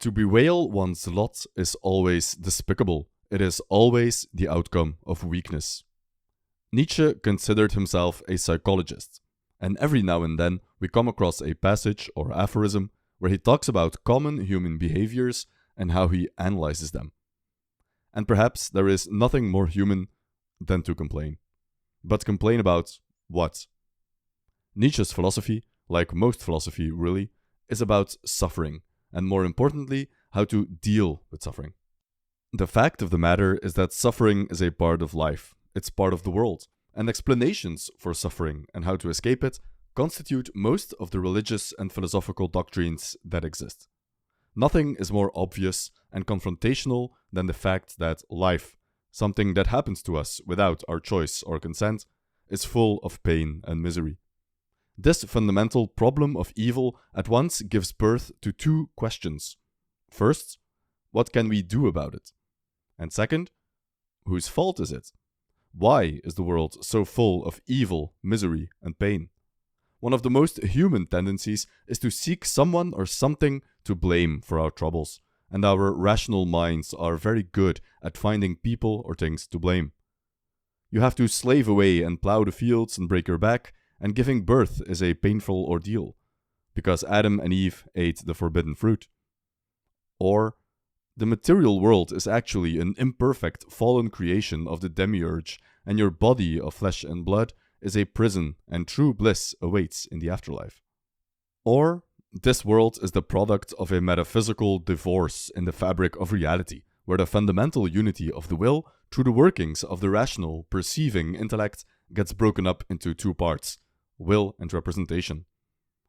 To bewail one's lot is always despicable. It is always the outcome of weakness. Nietzsche considered himself a psychologist, and every now and then we come across a passage or aphorism where he talks about common human behaviors and how he analyzes them. And perhaps there is nothing more human than to complain. But complain about what? Nietzsche's philosophy, like most philosophy really, is about suffering, and more importantly, how to deal with suffering. The fact of the matter is that suffering is a part of life. It's part of the world, and explanations for suffering and how to escape it constitute most of the religious and philosophical doctrines that exist. Nothing is more obvious and confrontational than the fact that life, something that happens to us without our choice or consent, is full of pain and misery. This fundamental problem of evil at once gives birth to two questions. First, what can we do about it? And second, whose fault is it? Why is the world so full of evil, misery, and pain? One of the most human tendencies is to seek someone or something to blame for our troubles, and our rational minds are very good at finding people or things to blame. You have to slave away and plow the fields and break your back, and giving birth is a painful ordeal, because Adam and Eve ate the forbidden fruit. Or, the material world is actually an imperfect, fallen creation of the demiurge, and your body of flesh and blood is a prison, and true bliss awaits in the afterlife. Or, this world is the product of a metaphysical divorce in the fabric of reality, where the fundamental unity of the will, through the workings of the rational, perceiving intellect, gets broken up into two parts, will and representation.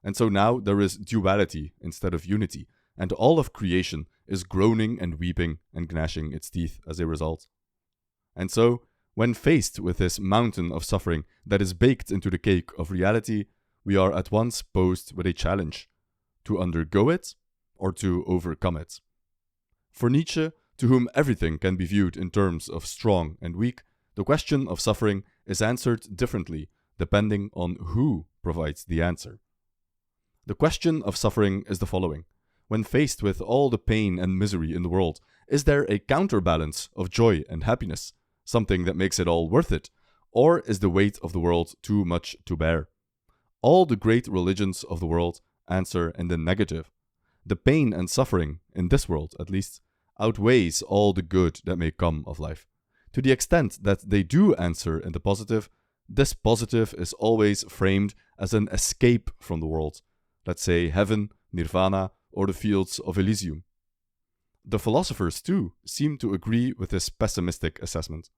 And so now there is duality instead of unity, and all of creation is groaning and weeping and gnashing its teeth as a result. And so, when faced with this mountain of suffering that is baked into the cake of reality, we are at once posed with a challenge: to undergo it or to overcome it. For Nietzsche, to whom everything can be viewed in terms of strong and weak, the question of suffering is answered differently depending on who provides the answer. The question of suffering is the following: when faced with all the pain and misery in the world, is there a counterbalance of joy and happiness, something that makes it all worth it, or is the weight of the world too much to bear? All the great religions of the world answer in the negative. The pain and suffering, in this world at least, outweighs all the good that may come of life. To the extent that they do answer in the positive, this positive is always framed as an escape from the world, let's say heaven, nirvana, or the fields of Elysium. The philosophers, too, seem to agree with this pessimistic assessment.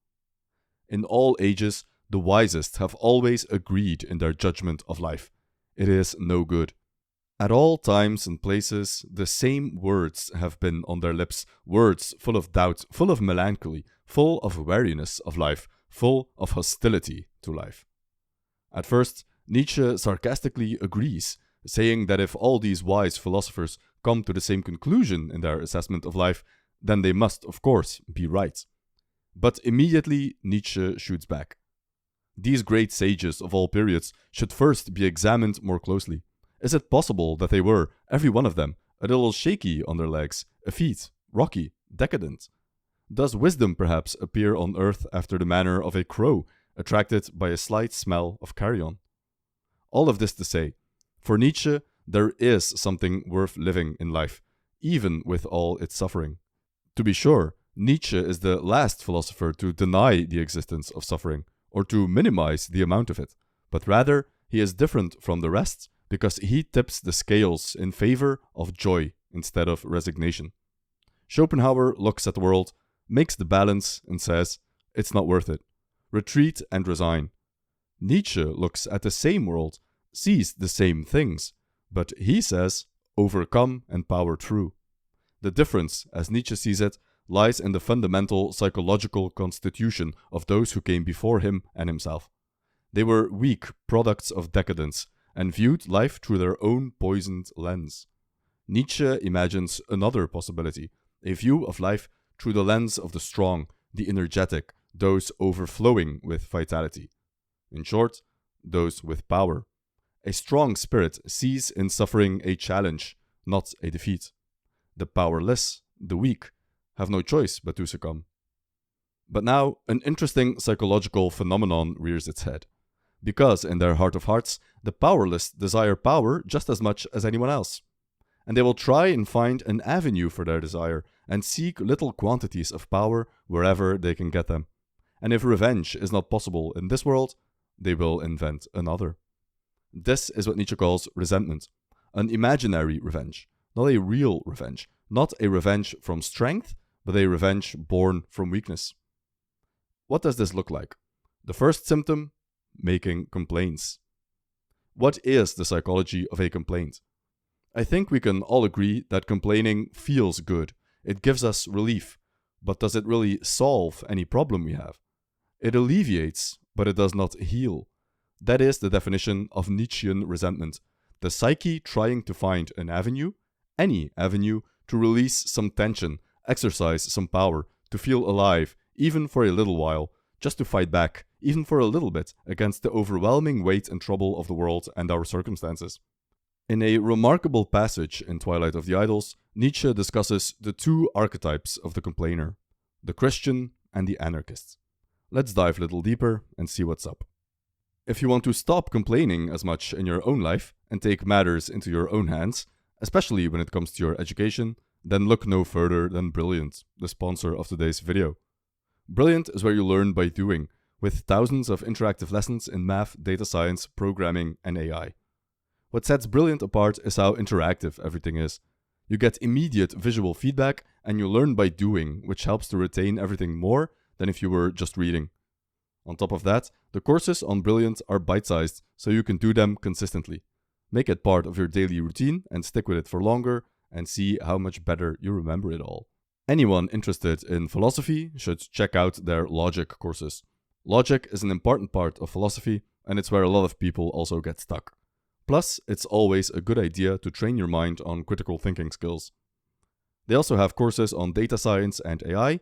In all ages, the wisest have always agreed in their judgment of life. It is no good. At all times and places, the same words have been on their lips, words full of doubt, full of melancholy, full of weariness of life, full of hostility to life. At first, Nietzsche sarcastically agrees, saying that if all these wise philosophers come to the same conclusion in their assessment of life, then they must, of course, be right. But immediately Nietzsche shoots back. These great sages of all periods should first be examined more closely. Is it possible that they were, every one of them, a little shaky on their legs, effete, rocky, decadent? Does wisdom perhaps appear on earth after the manner of a crow, attracted by a slight smell of carrion? All of this to say, for Nietzsche, there is something worth living in life, even with all its suffering. To be sure, Nietzsche is the last philosopher to deny the existence of suffering, or to minimize the amount of it, but rather he is different from the rest because he tips the scales in favor of joy instead of resignation. Schopenhauer looks at the world, makes the balance, and says, it's not worth it. Retreat and resign. Nietzsche looks at the same world, sees the same things, but he says, overcome and power through. The difference, as Nietzsche sees it, lies in the fundamental psychological constitution of those who came before him and himself. They were weak products of decadence and viewed life through their own poisoned lens. Nietzsche imagines another possibility, a view of life through the lens of the strong, the energetic, those overflowing with vitality. In short, those with power. A strong spirit sees in suffering a challenge, not a defeat. The powerless, the weak, have no choice but to succumb. But now, an interesting psychological phenomenon rears its head. Because in their heart of hearts, the powerless desire power just as much as anyone else. And they will try and find an avenue for their desire and seek little quantities of power wherever they can get them. And if revenge is not possible in this world, they will invent another. This is what Nietzsche calls resentment. An imaginary revenge, not a real revenge. Not a revenge from strength, but a revenge born from weakness. What does this look like? The first symptom, making complaints. What is the psychology of a complaint? I think we can all agree that complaining feels good. It gives us relief. But does it really solve any problem we have? It alleviates, but it does not heal. That is the definition of Nietzschean resentment. The psyche trying to find an avenue, any avenue, to release some tension, exercise some power, to feel alive, even for a little while, just to fight back, even for a little bit, against the overwhelming weight and trouble of the world and our circumstances. In a remarkable passage in Twilight of the Idols, Nietzsche discusses the two archetypes of the complainer, the Christian and the anarchist. Let's dive a little deeper and see what's up. If you want to stop complaining as much in your own life and take matters into your own hands, especially when it comes to your education, then look no further than Brilliant, the sponsor of today's video. Brilliant is where you learn by doing, with thousands of interactive lessons in math, data science, programming, and AI. What sets Brilliant apart is how interactive everything is. You get immediate visual feedback and you learn by doing, which helps to retain everything more than if you were just reading. On top of that, the courses on Brilliant are bite-sized, so you can do them consistently. Make it part of your daily routine and stick with it for longer and see how much better you remember it all. Anyone interested in philosophy should check out their logic courses. Logic is an important part of philosophy, and it's where a lot of people also get stuck. Plus, it's always a good idea to train your mind on critical thinking skills. They also have courses on data science and AI,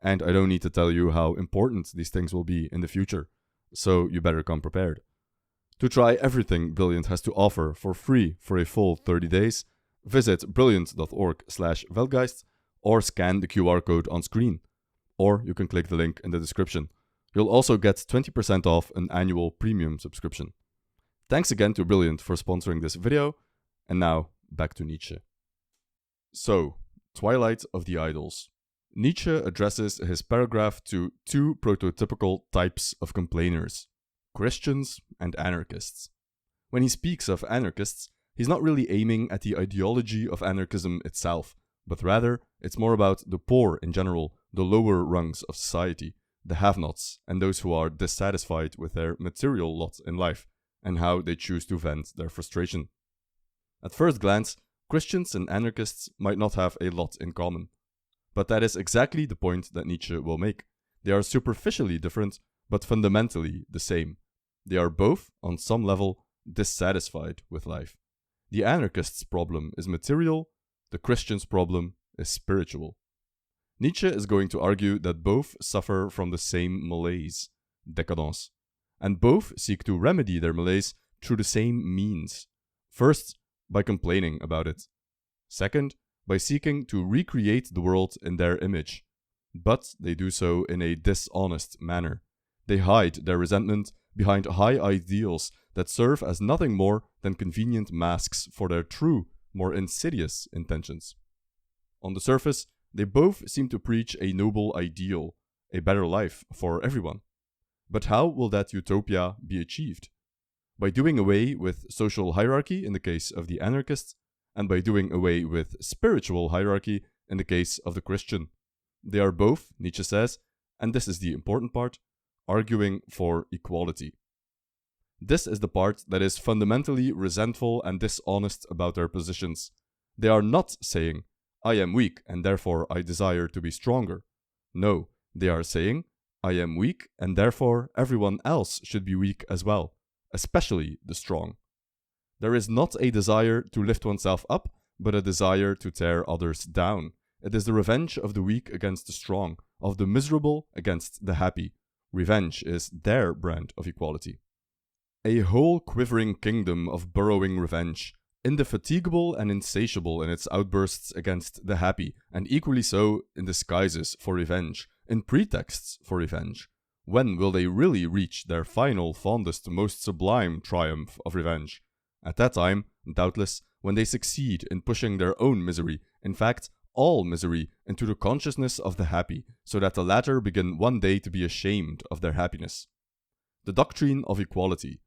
and I don't need to tell you how important these things will be in the future, so you better come prepared. To try everything Brilliant has to offer for free for a full 30 days, visit brilliant.org/Weltgeist or scan the QR code on screen. Or you can click the link in the description. You'll also get 20% off an annual premium subscription. Thanks again to Brilliant for sponsoring this video, and now back to Nietzsche. So, Twilight of the Idols. Nietzsche addresses his paragraph to two prototypical types of complainers, Christians and anarchists. When he speaks of anarchists, he's not really aiming at the ideology of anarchism itself, but rather it's more about the poor in general, the lower rungs of society, the have-nots, and those who are dissatisfied with their material lot in life, and how they choose to vent their frustration. At first glance, Christians and anarchists might not have a lot in common. But that is exactly the point that Nietzsche will make. They are superficially different, but fundamentally the same. They are both, on some level, dissatisfied with life. The anarchist's problem is material, the Christian's problem is spiritual. Nietzsche is going to argue that both suffer from the same malaise, décadence, and both seek to remedy their malaise through the same means. First, by complaining about it. Second, by seeking to recreate the world in their image. But they do so in a dishonest manner. They hide their resentment behind high ideals that serve as nothing more than convenient masks for their true, more insidious intentions. On the surface, they both seem to preach a noble ideal, a better life for everyone. But how will that utopia be achieved? By doing away with social hierarchy in the case of the anarchists, and by doing away with spiritual hierarchy in the case of the Christian. They are both, Nietzsche says, and this is the important part, arguing for equality. This is the part that is fundamentally resentful and dishonest about their positions. They are not saying, I am weak and therefore I desire to be stronger. No, they are saying, I am weak and therefore everyone else should be weak as well, especially the strong. There is not a desire to lift oneself up, but a desire to tear others down. It is the revenge of the weak against the strong, of the miserable against the happy. Revenge is their brand of equality. A whole quivering kingdom of burrowing revenge, indefatigable and insatiable in its outbursts against the happy, and equally so in disguises for revenge, in pretexts for revenge. When will they really reach their final, fondest, most sublime triumph of revenge? At that time, doubtless, when they succeed in pushing their own misery, in fact, all misery, into the consciousness of the happy, so that the latter begin one day to be ashamed of their happiness. The doctrine of equality.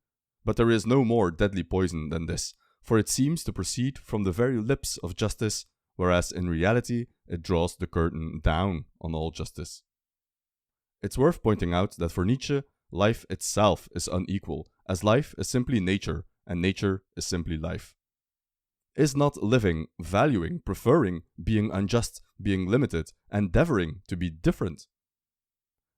But there is no more deadly poison than this, for it seems to proceed from the very lips of justice, whereas in reality it draws the curtain down on all justice. It's worth pointing out that for Nietzsche, life itself is unequal, as life is simply nature, and nature is simply life. Is not living, valuing, preferring, being unjust, being limited, endeavoring to be different?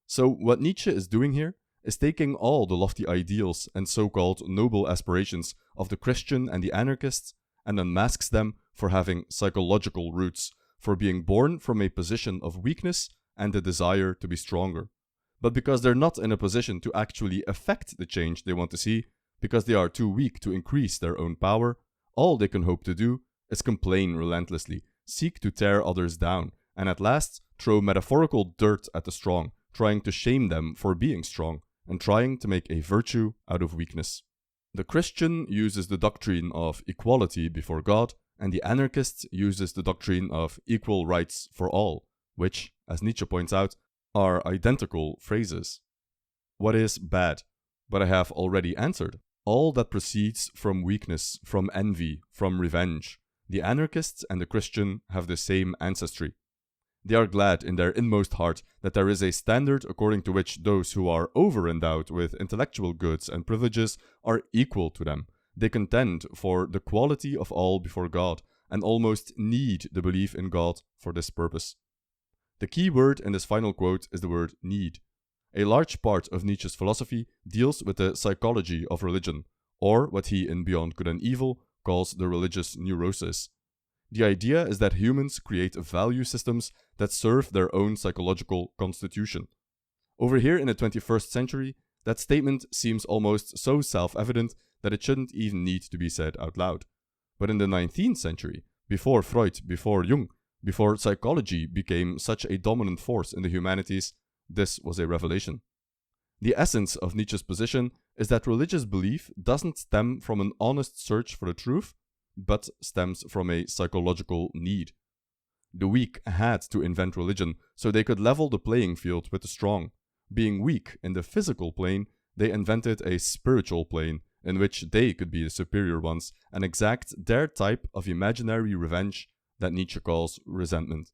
So what Nietzsche is doing here is taking all the lofty ideals and so-called noble aspirations of the Christian and the anarchists and unmasks them for having psychological roots, for being born from a position of weakness and the desire to be stronger. But because they're not in a position to actually affect the change they want to see, because they are too weak to increase their own power, all they can hope to do is complain relentlessly, seek to tear others down, and at last throw metaphorical dirt at the strong, trying to shame them for being strong, and trying to make a virtue out of weakness. The Christian uses the doctrine of equality before God, and the anarchist uses the doctrine of equal rights for all, which, as Nietzsche points out, are identical phrases. What is bad? But I have already answered. All that proceeds from weakness, from envy, from revenge. The anarchist and the Christian have the same ancestry. They are glad in their inmost heart that there is a standard according to which those who are over-endowed with intellectual goods and privileges are equal to them. They contend for the quality of all before God, and almost need the belief in God for this purpose. The key word in this final quote is the word need. A large part of Nietzsche's philosophy deals with the psychology of religion, or what he in Beyond Good and Evil calls the religious neurosis. The idea is that humans create value systems that serve their own psychological constitution. Over here in the 21st century, that statement seems almost so self-evident that it shouldn't even need to be said out loud. But in the 19th century, before Freud, before Jung, before psychology became such a dominant force in the humanities, this was a revelation. The essence of Nietzsche's position is that religious belief doesn't stem from an honest search for the truth, but stems from a psychological need. The weak had to invent religion so they could level the playing field with the strong. Being weak in the physical plane, they invented a spiritual plane in which they could be the superior ones and exact their type of imaginary revenge that Nietzsche calls resentment.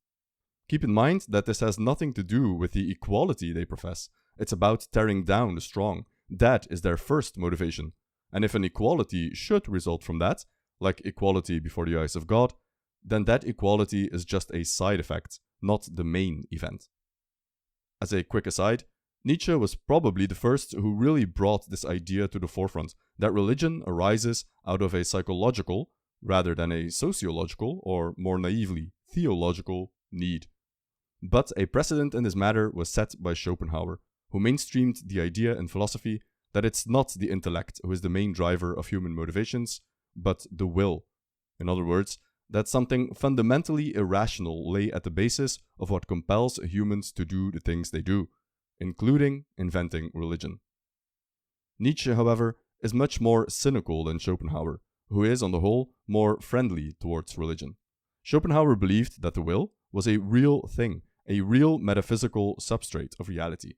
Keep in mind that this has nothing to do with the equality they profess. It's about tearing down the strong. That is their first motivation. And if an equality should result from that, like equality before the eyes of God, then that equality is just a side effect, not the main event. As a quick aside, Nietzsche was probably the first who really brought this idea to the forefront, that religion arises out of a psychological, rather than a sociological, or more naively, theological need. But a precedent in this matter was set by Schopenhauer, who mainstreamed the idea in philosophy that it's not the intellect who is the main driver of human motivations, but the will. In other words, that something fundamentally irrational lay at the basis of what compels humans to do the things they do, including inventing religion. Nietzsche, however, is much more cynical than Schopenhauer, who is, on the whole, more friendly towards religion. Schopenhauer believed that the will was a real thing, a real metaphysical substrate of reality.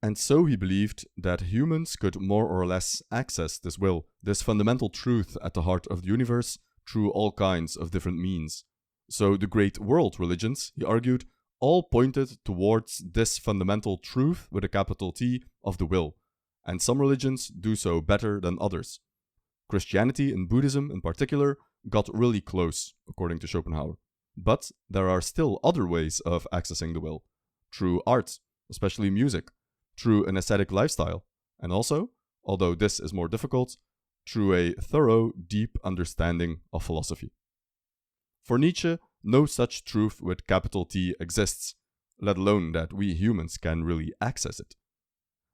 And so he believed that humans could more or less access this will, this fundamental truth at the heart of the universe, through all kinds of different means. So the great world religions, he argued, all pointed towards this fundamental truth with a capital T of the will, and some religions do so better than others. Christianity and Buddhism in particular got really close, according to Schopenhauer. But there are still other ways of accessing the will, through art, especially music, through an ascetic lifestyle, and also, although this is more difficult, through a thorough, deep understanding of philosophy. For Nietzsche, no such truth with capital T exists, let alone that we humans can really access it.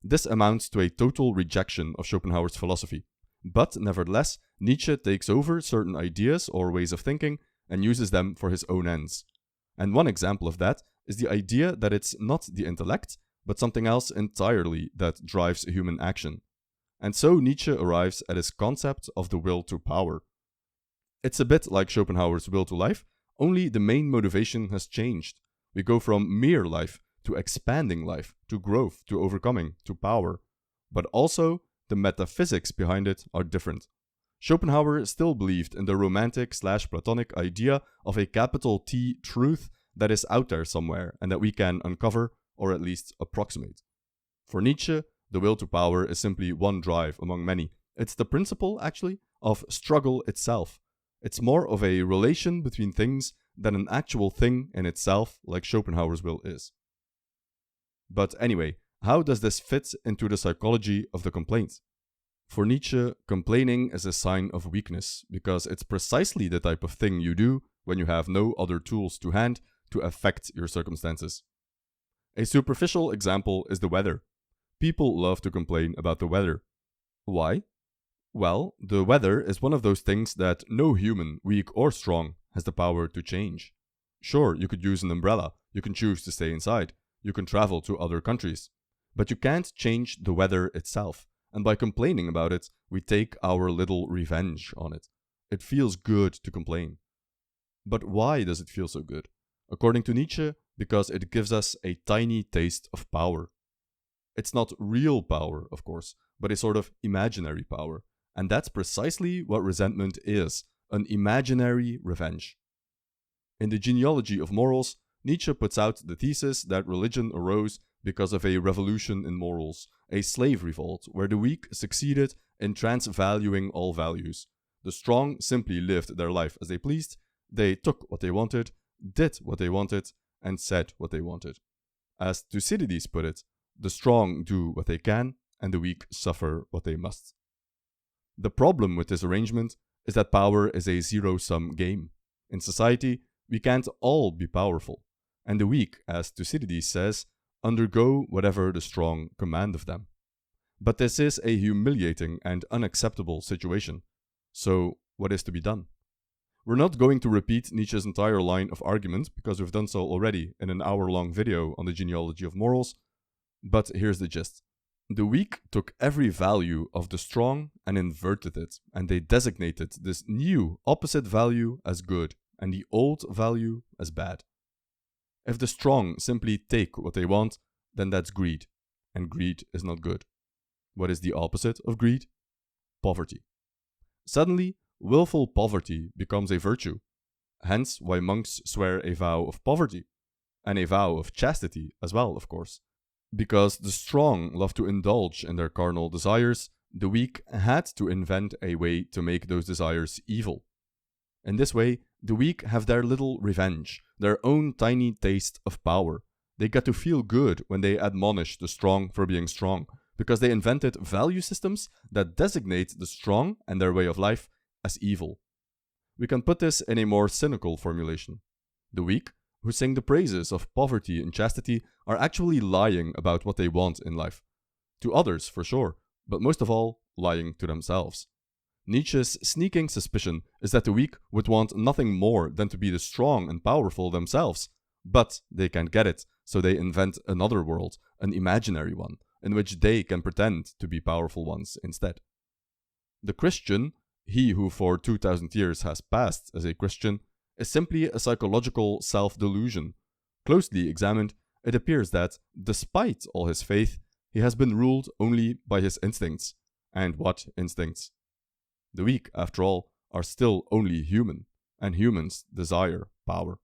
This amounts to a total rejection of Schopenhauer's philosophy. But nevertheless, Nietzsche takes over certain ideas or ways of thinking and uses them for his own ends. And one example of that is the idea that it's not the intellect, but something else entirely that drives human action. And so Nietzsche arrives at his concept of the will to power. It's a bit like Schopenhauer's will to life, only the main motivation has changed. We go from mere life to expanding life, to growth, to overcoming, to power. But also, the metaphysics behind it are different. Schopenhauer still believed in the romantic/Platonic idea of a capital T truth that is out there somewhere and that we can uncover or at least approximate. For Nietzsche, the will to power is simply one drive among many. It's the principle, actually, of struggle itself. It's more of a relation between things than an actual thing in itself, like Schopenhauer's will is. But anyway, how does this fit into the psychology of the complaint? For Nietzsche, complaining is a sign of weakness, because it's precisely the type of thing you do when you have no other tools to hand to affect your circumstances. A superficial example is the weather. People love to complain about the weather. Why? Well, the weather is one of those things that no human, weak or strong, has the power to change. Sure, you could use an umbrella, you can choose to stay inside, you can travel to other countries, but you can't change the weather itself, and by complaining about it, we take our little revenge on it. It feels good to complain. But why does it feel so good? According to Nietzsche, because it gives us a tiny taste of power. It's not real power, of course, but a sort of imaginary power. And that's precisely what resentment is, an imaginary revenge. In the genealogy of morals, Nietzsche puts out the thesis that religion arose because of a revolution in morals, a slave revolt, where the weak succeeded in transvaluing all values. The strong simply lived their life as they pleased, they took what they wanted, did what they wanted, and said what they wanted. As Thucydides put it, the strong do what they can, and the weak suffer what they must. The problem with this arrangement is that power is a zero-sum game. In society, we can't all be powerful, and the weak, as Thucydides says, undergo whatever the strong command of them. But this is a humiliating and unacceptable situation. So, what is to be done? We're not going to repeat Nietzsche's entire line of argument, because we've done so already in an hour-long video on the genealogy of morals, but here's the gist. The weak took every value of the strong and inverted it, and they designated this new opposite value as good and the old value as bad. If the strong simply take what they want, then that's greed, and greed is not good. What is the opposite of greed? Poverty. Suddenly, willful poverty becomes a virtue, hence why monks swear a vow of poverty, and a vow of chastity as well, of course. Because the strong love to indulge in their carnal desires, the weak had to invent a way to make those desires evil. In this way, the weak have their little revenge, their own tiny taste of power. They get to feel good when they admonish the strong for being strong, because they invented value systems that designate the strong and their way of life as evil. We can put this in a more cynical formulation. The weak, who sing the praises of poverty and chastity, are actually lying about what they want in life. To others, for sure, but most of all, lying to themselves. Nietzsche's sneaking suspicion is that the weak would want nothing more than to be the strong and powerful themselves, but they can't get it, so they invent another world, an imaginary one, in which they can pretend to be powerful ones instead. The Christian, he who for 2000 years has passed as a Christian, is simply a psychological self-delusion. Closely examined, it appears that, despite all his faith, he has been ruled only by his instincts. And what instincts? The weak, after all, are still only human, and humans desire power.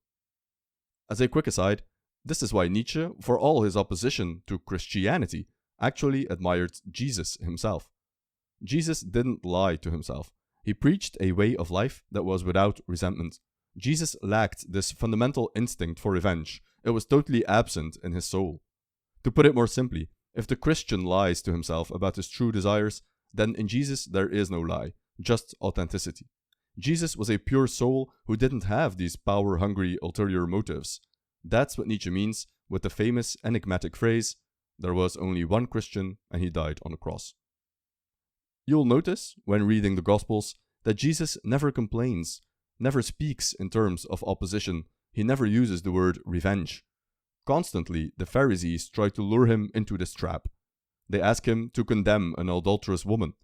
As a quick aside, this is why Nietzsche, for all his opposition to Christianity, actually admired Jesus himself. Jesus didn't lie to himself. He preached a way of life that was without resentment. Jesus lacked this fundamental instinct for revenge. It was totally absent in his soul. To put it more simply, if the Christian lies to himself about his true desires, then in Jesus there is no lie, just authenticity. Jesus was a pure soul who didn't have these power-hungry ulterior motives. That's what Nietzsche means with the famous enigmatic phrase, "There was only one Christian and he died on a cross." You'll notice, when reading the Gospels, that Jesus never complains, never speaks in terms of opposition, he never uses the word revenge. Constantly, the Pharisees try to lure him into this trap. They ask him to condemn an adulterous woman.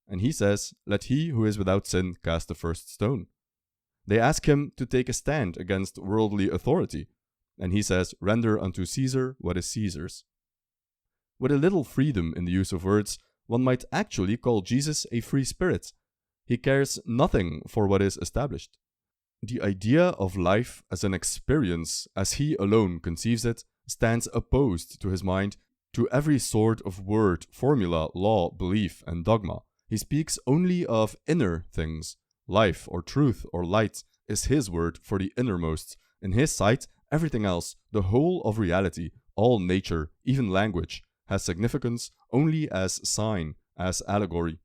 And he says, "Let he who is without sin cast the first stone." They ask him to take a stand against worldly authority. And he says, "Render unto Caesar what is Caesar's." With a little freedom in the use of words, one might actually call Jesus a free spirit. He cares nothing for what is established. The idea of life as an experience, as he alone conceives it, stands opposed to his mind to every sort of word, formula, law, belief, and dogma. He speaks only of inner things. Life or truth or light is his word for the innermost. In his sight, everything else, the whole of reality, all nature, even language, has significance only as sign, as allegory.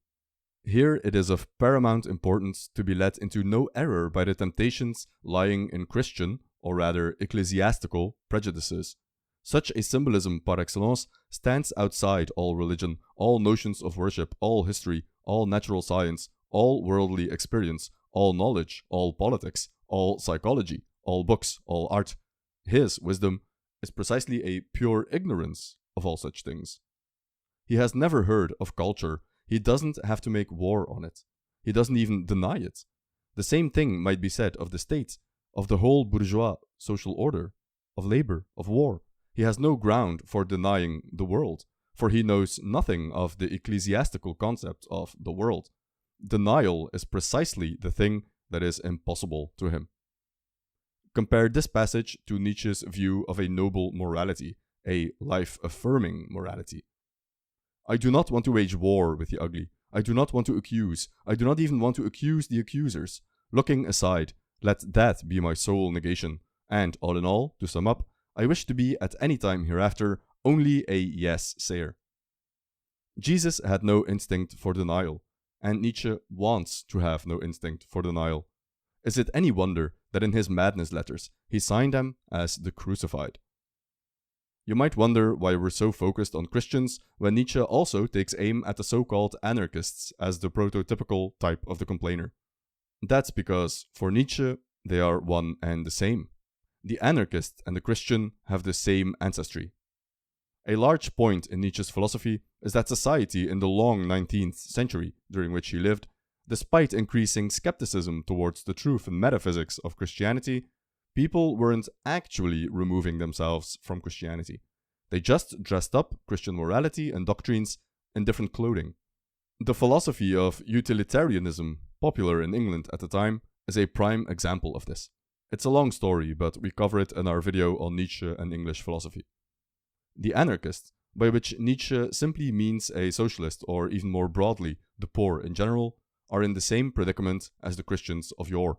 Here it is of paramount importance to be led into no error by the temptations lying in Christian, or rather ecclesiastical, prejudices. Such a symbolism par excellence stands outside all religion, all notions of worship, all history, all natural science, all worldly experience, all knowledge, all politics, all psychology, all books, all art. His wisdom is precisely a pure ignorance of all such things. He has never heard of culture. He doesn't have to make war on it. He doesn't even deny it. The same thing might be said of the state, of the whole bourgeois social order, of labor, of war. He has no ground for denying the world, for he knows nothing of the ecclesiastical concept of the world. Denial is precisely the thing that is impossible to him. Compare this passage to Nietzsche's view of a noble morality, a life-affirming morality. I do not want to wage war with the ugly. I do not want to accuse. I do not even want to accuse the accusers. Looking aside, let that be my sole negation. And, all in all, to sum up, I wish to be at any time hereafter only a yes-sayer. Jesus had no instinct for denial, and Nietzsche wants to have no instinct for denial. Is it any wonder that in his madness letters he signed them as the crucified? You might wonder why we're so focused on Christians when Nietzsche also takes aim at the so-called anarchists as the prototypical type of the complainer. That's because, for Nietzsche, they are one and the same. The anarchist and the Christian have the same ancestry. A large point in Nietzsche's philosophy is that society in the long 19th century, during which he lived, despite increasing skepticism towards the truth and metaphysics of Christianity, people weren't actually removing themselves from Christianity. They just dressed up Christian morality and doctrines in different clothing. The philosophy of utilitarianism, popular in England at the time, is a prime example of this. It's a long story, but we cover it in our video on Nietzsche and English philosophy. The anarchist, by which Nietzsche simply means a socialist, or even more broadly, the poor in general, are in the same predicament as the Christians of yore.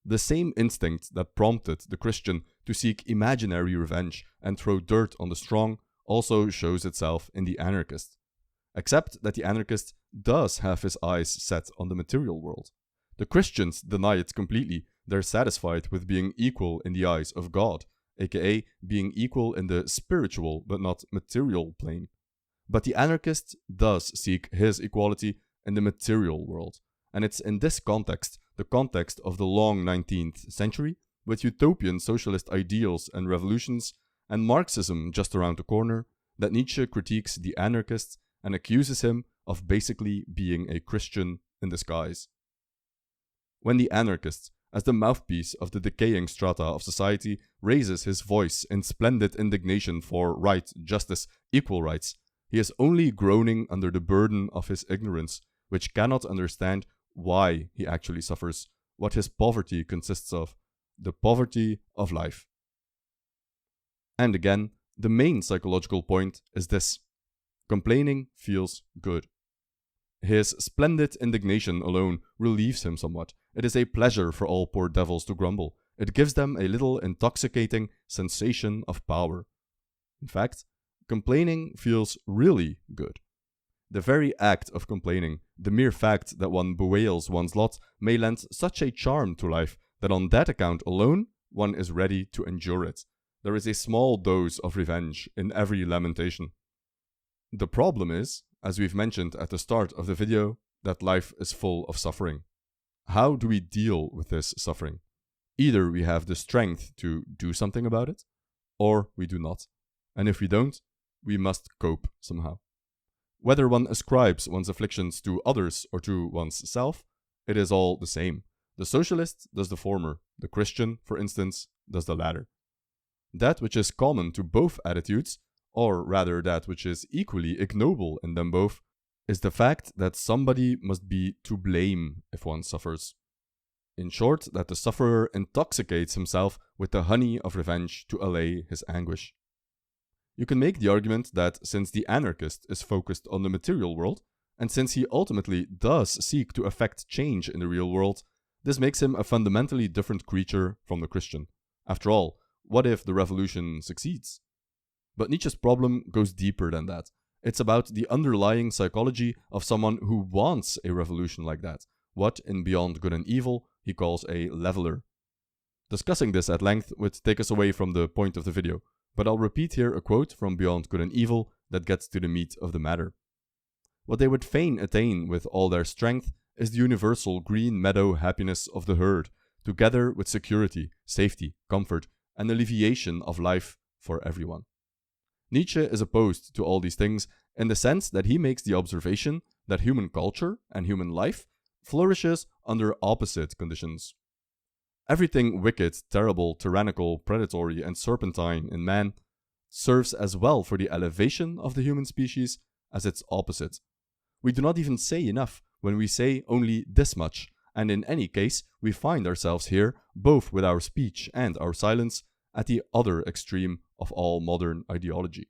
The same instinct that prompted the Christian to seek imaginary revenge and throw dirt on the strong also shows itself in the anarchist. Except that the anarchist does have his eyes set on the material world. The Christians deny it completely. They're satisfied with being equal in the eyes of God, aka being equal in the spiritual but not material plane. But the anarchist does seek his equality in the material world, and it's in this context, the context of the long 19th century, with utopian socialist ideals and revolutions, and Marxism just around the corner, that Nietzsche critiques the anarchist and accuses him of basically being a Christian in disguise. When the anarchist, as the mouthpiece of the decaying strata of society, raises his voice in splendid indignation for right, justice, equal rights, he is only groaning under the burden of his ignorance, which cannot understand why he actually suffers, what his poverty consists of, the poverty of life. And again, the main psychological point is this: complaining feels good. His splendid indignation alone relieves him somewhat. It is a pleasure for all poor devils to grumble. It gives them a little intoxicating sensation of power. In fact, complaining feels really good. The very act of complaining, the mere fact that one bewails one's lot, may lend such a charm to life that on that account alone, one is ready to endure it. There is a small dose of revenge in every lamentation. The problem is, as we've mentioned at the start of the video, that life is full of suffering. How do we deal with this suffering? Either we have the strength to do something about it, or we do not. And if we don't, we must cope somehow. Whether one ascribes one's afflictions to others or to one's self, it is all the same. The socialist does the former. The Christian, for instance, does the latter. That which is common to both attitudes, or rather that which is equally ignoble in them both, is the fact that somebody must be to blame if one suffers. In short, that the sufferer intoxicates himself with the honey of revenge to allay his anguish. You can make the argument that since the anarchist is focused on the material world, and since he ultimately does seek to effect change in the real world, this makes him a fundamentally different creature from the Christian. After all, what if the revolution succeeds? But Nietzsche's problem goes deeper than that. It's about the underlying psychology of someone who wants a revolution like that, what in Beyond Good and Evil he calls a leveler. Discussing this at length would take us away from the point of the video, but I'll repeat here a quote from Beyond Good and Evil that gets to the meat of the matter. What they would fain attain with all their strength is the universal green meadow happiness of the herd, together with security, safety, comfort, and alleviation of life for everyone. Nietzsche is opposed to all these things in the sense that he makes the observation that human culture and human life flourishes under opposite conditions. Everything wicked, terrible, tyrannical, predatory, and serpentine in man serves as well for the elevation of the human species as its opposite. We do not even say enough when we say only this much, and in any case, we find ourselves here, both with our speech and our silence, at the other extreme of all modern ideology.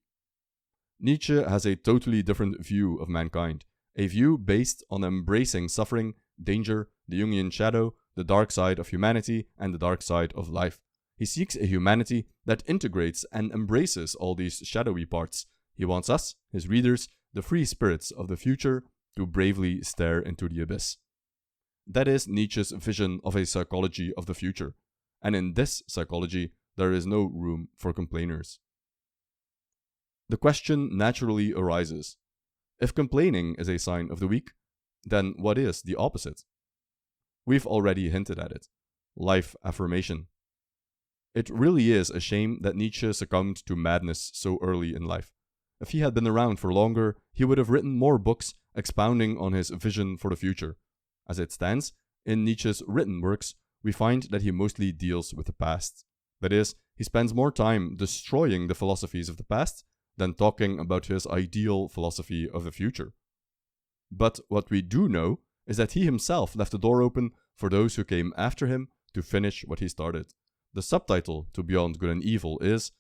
Nietzsche has a totally different view of mankind, a view based on embracing suffering, danger, the Jungian shadow, the dark side of humanity, and the dark side of life. He seeks a humanity that integrates and embraces all these shadowy parts. He wants us, his readers, the free spirits of the future, to bravely stare into the abyss. That is Nietzsche's vision of a psychology of the future, and in this psychology, there is no room for complainers. The question naturally arises: if complaining is a sign of the weak, then what is the opposite? We've already hinted at it: life affirmation. It really is a shame that Nietzsche succumbed to madness so early in life. If he had been around for longer, he would have written more books expounding on his vision for the future. As it stands, in Nietzsche's written works, we find that he mostly deals with the past. That is, he spends more time destroying the philosophies of the past than talking about his ideal philosophy of the future. But what we do know is that he himself left the door open for those who came after him to finish what he started. The subtitle to Beyond Good and Evil is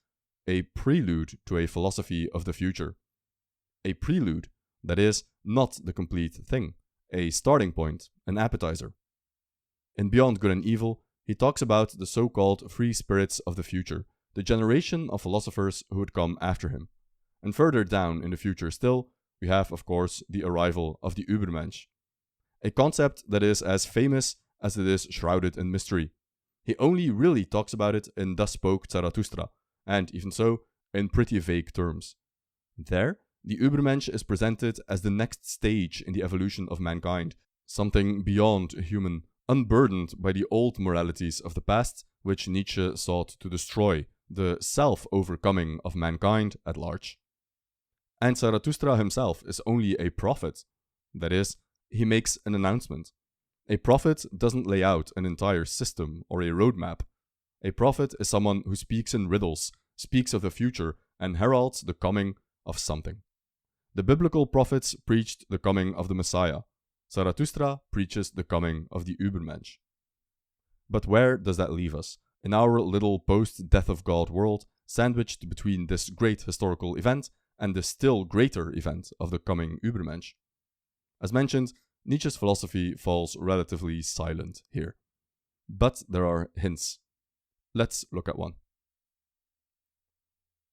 A Prelude to a Philosophy of the Future. A prelude, that is, not the complete thing, a starting point, an appetizer. In Beyond Good and Evil, he talks about the so-called free spirits of the future, the generation of philosophers who would come after him. And further down in the future still, we have, of course, the arrival of the Übermensch, a concept that is as famous as it is shrouded in mystery. He only really talks about it in Thus Spoke Zarathustra, and even so, in pretty vague terms. There, the Übermensch is presented as the next stage in the evolution of mankind, something beyond human, unburdened by the old moralities of the past, which Nietzsche sought to destroy, the self-overcoming of mankind at large. And Zarathustra himself is only a prophet. That is, he makes an announcement. A prophet doesn't lay out an entire system or a roadmap. A prophet is someone who speaks in riddles, speaks of the future, and heralds the coming of something. The biblical prophets preached the coming of the Messiah. Zarathustra preaches the coming of the Übermensch. But where does that leave us? In our little post-death of God world, sandwiched between this great historical event and the still greater event of the coming Übermensch. As mentioned, Nietzsche's philosophy falls relatively silent here. But there are hints. Let's look at one.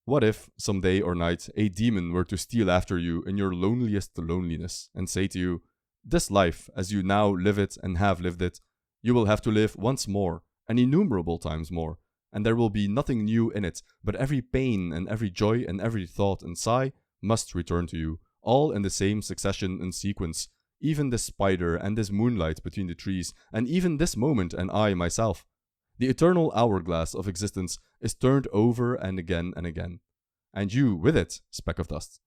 What if, some day or night, a demon were to steal after you in your loneliest loneliness and say to you, "This life, as you now live it and have lived it, you will have to live once more, and innumerable times more, and there will be nothing new in it, but every pain and every joy and every thought and sigh must return to you, all in the same succession and sequence, even this spider and this moonlight between the trees, and even this moment and I myself. The eternal hourglass of existence is turned over and again, and you with it, speck of dust.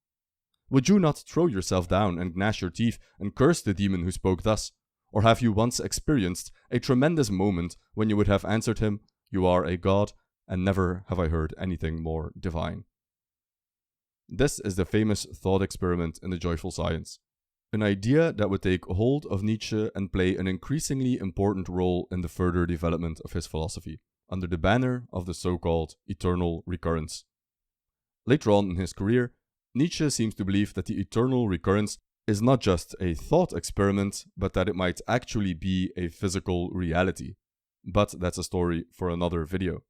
Would you not throw yourself down and gnash your teeth and curse the demon who spoke thus? Or have you once experienced a tremendous moment when you would have answered him, "You are a god, and never have I heard anything more divine"? This is the famous thought experiment in the joyful science, an idea that would take hold of Nietzsche and play an increasingly important role in the further development of his philosophy, under the banner of the so-called eternal recurrence. Later on in his career, Nietzsche seems to believe that the eternal recurrence is not just a thought experiment, but that it might actually be a physical reality. But that's a story for another video.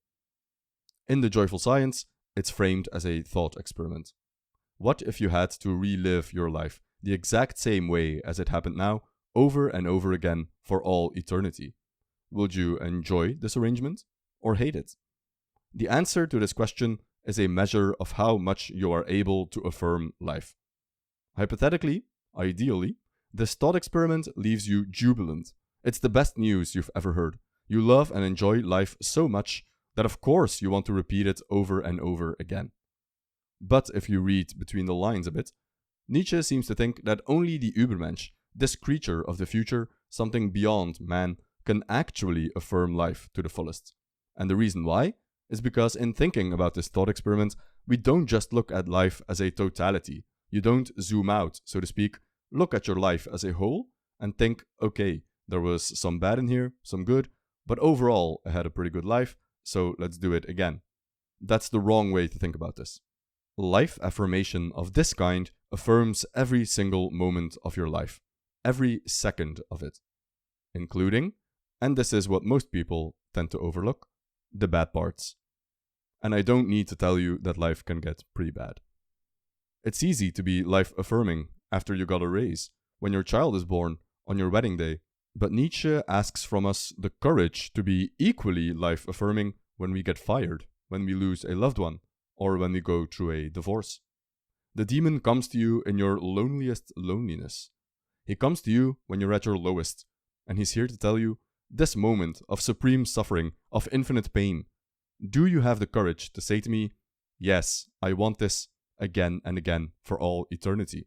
In the joyful science, it's framed as a thought experiment. What if you had to relive your life the exact same way as it happened now, over and over again for all eternity? Would you enjoy this arrangement or hate it? The answer to this question is a measure of how much you are able to affirm life. Hypothetically, ideally, this thought experiment leaves you jubilant. It's the best news you've ever heard. You love and enjoy life so much that of course you want to repeat it over and over again. But if you read between the lines a bit, Nietzsche seems to think that only the Übermensch, this creature of the future, something beyond man, can actually affirm life to the fullest. And the reason why is because in thinking about this thought experiment, we don't just look at life as a totality. You don't zoom out, so to speak, look at your life as a whole and think, okay, there was some bad in here, some good, but overall I had a pretty good life, so let's do it again. That's the wrong way to think about this. Life affirmation of this kind affirms every single moment of your life, every second of it, including, and this is what most people tend to overlook, the bad parts. And I don't need to tell you that life can get pretty bad. It's easy to be life-affirming after you got a raise, when your child is born, on your wedding day, but Nietzsche asks from us the courage to be equally life-affirming when we get fired, when we lose a loved one, or when we go through a divorce. The demon comes to you in your loneliest loneliness. He comes to you when you're at your lowest, and he's here to tell you, this moment of supreme suffering, of infinite pain, do you have the courage to say to me, yes, I want this, again and again for all eternity?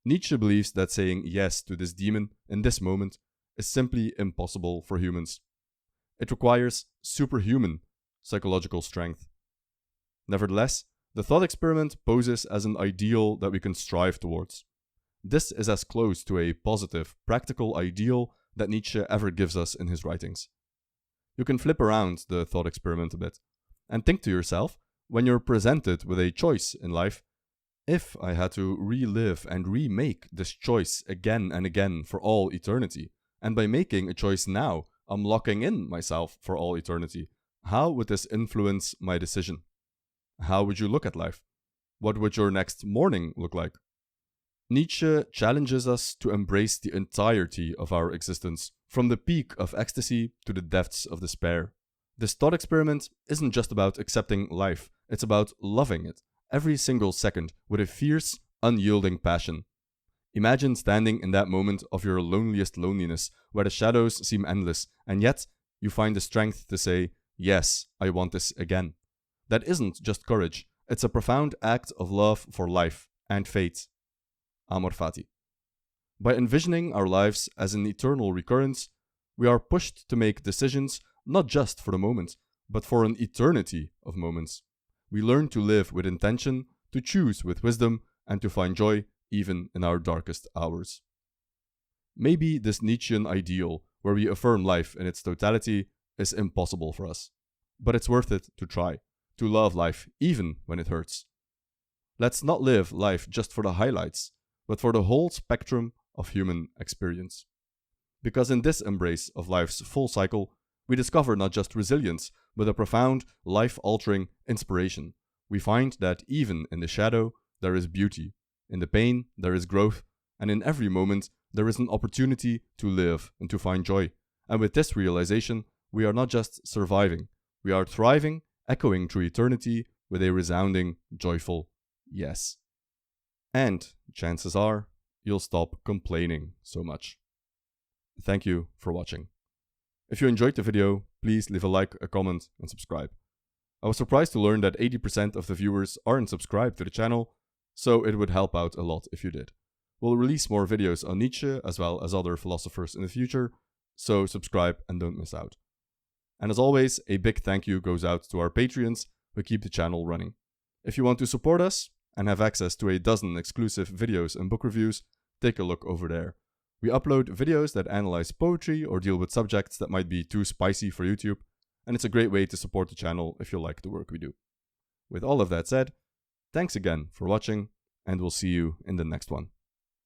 Nietzsche believes that saying yes to this demon in this moment is simply impossible for humans. It requires superhuman psychological strength. Nevertheless, the thought experiment poses as an ideal that we can strive towards. This is as close to a positive, practical ideal that Nietzsche ever gives us in his writings. You can flip around the thought experiment a bit and think to yourself, when you're presented with a choice in life, if I had to relive and remake this choice again and again for all eternity, and by making a choice now, I'm locking in myself for all eternity, how would this influence my decision? How would you look at life? What would your next morning look like? Nietzsche challenges us to embrace the entirety of our existence, from the peak of ecstasy to the depths of despair. This thought experiment isn't just about accepting life, it's about loving it, every single second, with a fierce, unyielding passion. Imagine standing in that moment of your loneliest loneliness, where the shadows seem endless, and yet you find the strength to say, yes, I want this again. That isn't just courage, it's a profound act of love for life and fate. Amor fati. By envisioning our lives as an eternal recurrence, we are pushed to make decisions not just for the moment, but for an eternity of moments. We learn to live with intention, to choose with wisdom, and to find joy even in our darkest hours. Maybe this Nietzschean ideal, where we affirm life in its totality, is impossible for us. But it's worth it to try, to love life even when it hurts. Let's not live life just for the highlights, but for the whole spectrum of human experience. Because in this embrace of life's full cycle, we discover not just resilience, but a profound, life-altering inspiration. We find that even in the shadow, there is beauty. In the pain, there is growth. And in every moment, there is an opportunity to live and to find joy. And with this realization, we are not just surviving. We are thriving, echoing through eternity with a resounding, joyful yes. And chances are, you'll stop complaining so much. Thank you for watching. If you enjoyed the video, please leave a like, a comment, and subscribe. I was surprised to learn that 80% of the viewers aren't subscribed to the channel, so it would help out a lot if you did. We'll release more videos on Nietzsche as well as other philosophers in the future, so subscribe and don't miss out. And as always, a big thank you goes out to our Patreons who keep the channel running. If you want to support us and have access to a dozen exclusive videos and book reviews, take a look over there. We upload videos that analyze poetry or deal with subjects that might be too spicy for YouTube, and it's a great way to support the channel if you like the work we do. With all of that said, thanks again for watching, and we'll see you in the next one.